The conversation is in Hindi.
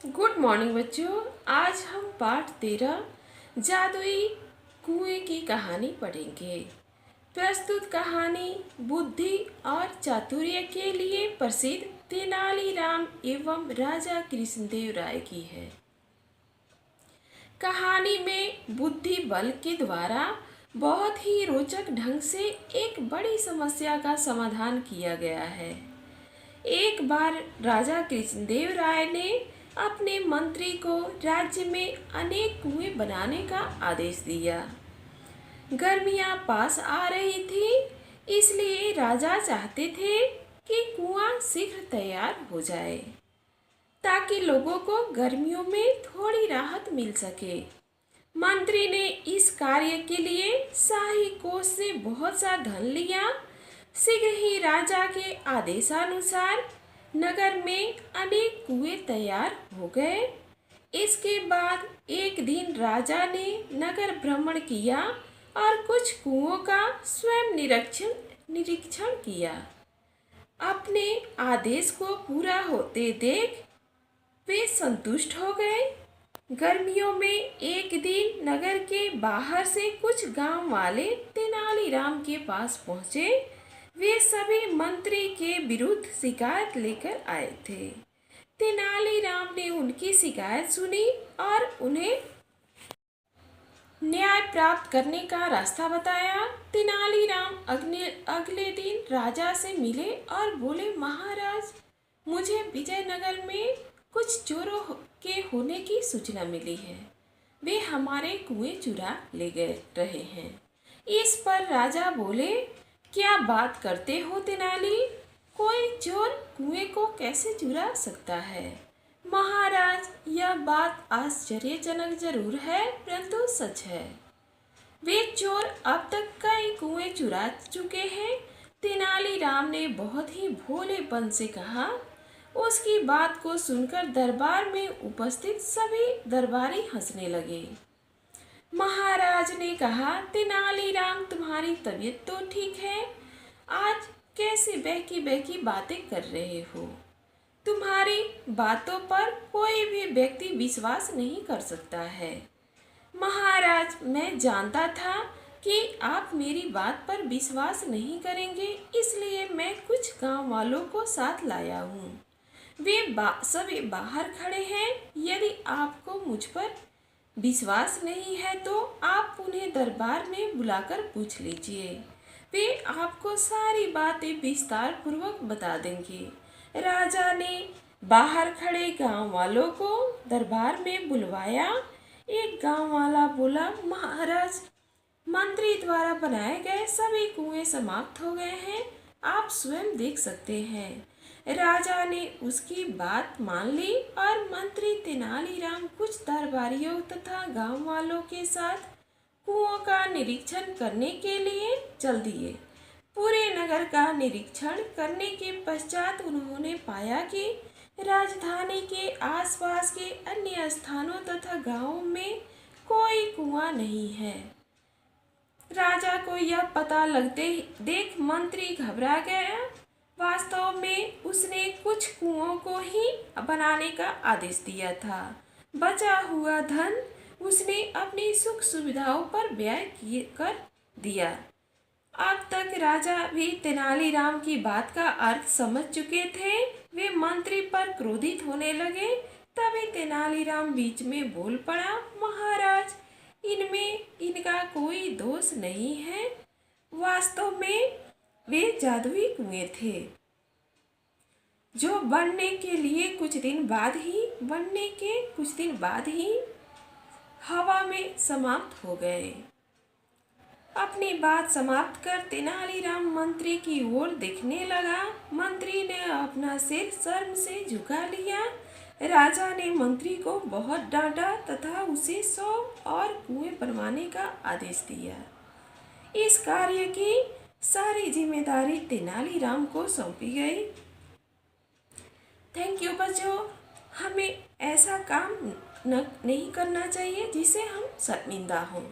गुड मॉर्निंग बच्चों। आज हम पाठ 13 जादुई कुएं की कहानी पढ़ेंगे। प्रस्तुत कहानी बुद्धि और चातुर्य के लिए प्रसिद्ध तेनालीराम एवं राजा कृष्णदेव राय की है। कहानी में बुद्धि बल के द्वारा बहुत ही रोचक ढंग से एक बड़ी समस्या का समाधान किया गया है। एक बार राजा कृष्णदेव राय ने अपने मंत्री को राज्य में अनेक कुएं बनाने का आदेश दिया। गर्मियां पास आ रही थी, इसलिए राजा चाहते थे कि कुआं शीघ्र तैयार हो जाए ताकि लोगों को गर्मियों में थोड़ी राहत मिल सके। मंत्री ने इस कार्य के लिए शाही कोष से बहुत सा धन लिया। शीघ्र ही राजा के आदेशानुसार नगर में अनेक कुएं तैयार हो गए। इसके बाद एक दिन राजा ने नगर भ्रमण किया और कुछ कुओं का स्वयं निरीक्षण किया। अपने आदेश को पूरा होते देख वे संतुष्ट हो गए। गर्मियों में एक दिन नगर के बाहर से कुछ गांव वाले तेनालीराम के पास पहुंचे। वे सभी मंत्री के विरुद्ध शिकायत लेकर आए थे। तेनालीराम ने उनकी शिकायत सुनी और उन्हें न्याय प्राप्त करने का रास्ता बताया। तेनालीराम अगले दिन राजा से मिले और बोले, महाराज, मुझे विजयनगर में कुछ चोरों के होने की सूचना मिली है। वे हमारे कुएं चुरा ले गए रहे हैं। इस पर राजा बोले, क्या बात करते हो तेनाली? कोई चोर कुएं को कैसे चुरा सकता है? महाराज, यह बात आश्चर्यजनक जरूर है, परंतु सच है। वे चोर अब तक कई कुएं चुरा चुके हैं। तेनालीराम ने बहुत ही भोलेपन से कहा। उसकी बात को सुनकर दरबार में उपस्थित सभी दरबारी हंसने लगे। महाराज ने कहा, तेनालीराम, तुम्हारी तबीयत तो ठीक है? आज कैसी बहकी बहकी बातें कर रहे हो? तुम्हारी बातों पर कोई भी व्यक्ति विश्वास नहीं कर सकता है। महाराज, मैं जानता था कि आप मेरी बात पर विश्वास नहीं करेंगे, इसलिए मैं कुछ गांव वालों को साथ लाया हूँ। वे सभी बाहर खड़े हैं। यदि आपको मुझ पर विश्वास नहीं है तो आप उन्हें दरबार में बुलाकर पूछ लीजिए। वे आपको सारी बातें विस्तार पूर्वक बता देंगे। राजा ने बाहर खड़े गांव वालों को दरबार में बुलवाया। एक गांव वाला बोला, महाराज, मंत्री द्वारा बनाए गए सभी कुएं समाप्त हो गए हैं, आप स्वयं देख सकते हैं। राजा ने उसकी बात मान ली और मंत्री तेनालीराम कुछ दरबारियों तथा गांव वालों के साथ कुओं का निरीक्षण करने के लिए चल दिए। पूरे नगर का निरीक्षण करने के पश्चात उन्होंने पाया कि राजधानी के आसपास के अन्य स्थानों तथा गांवों में कोई कुआं नहीं है। राजा को यह पता लगते देख मंत्री घबरा गया। वास्तव में उसने कुछ कुओं को ही बनाने का आदेश दिया था। बचा हुआ धन उसने अपनी सुख सुविधाओं पर व्यय कर दिया। अब तक राजा भी तेनालीराम की बात का अर्थ समझ चुके थे। वे मंत्री पर क्रोधित होने लगे। तभी तेनालीराम बीच में बोल पड़ा, महाराज, इनमें इनका कोई दोष नहीं है। वास्तव में वे जादुई कुएं थे जो बनने के कुछ दिन बाद ही हवा में समाप्त हो गए। अपनी बात समाप्त कर तेनालीराम मंत्री की ओर देखने लगा। मंत्री ने अपना सिर शर्म से झुका लिया। राजा ने मंत्री को बहुत डांटा तथा उसे 100 और कुएं बनवाने का आदेश दिया। इस कार्य की सारी जिम्मेदारी तेनालीराम को सौंपी गई। थैंक यू बच्चों। हमें ऐसा काम नहीं करना चाहिए जिसे हम शर्मिंदा हों।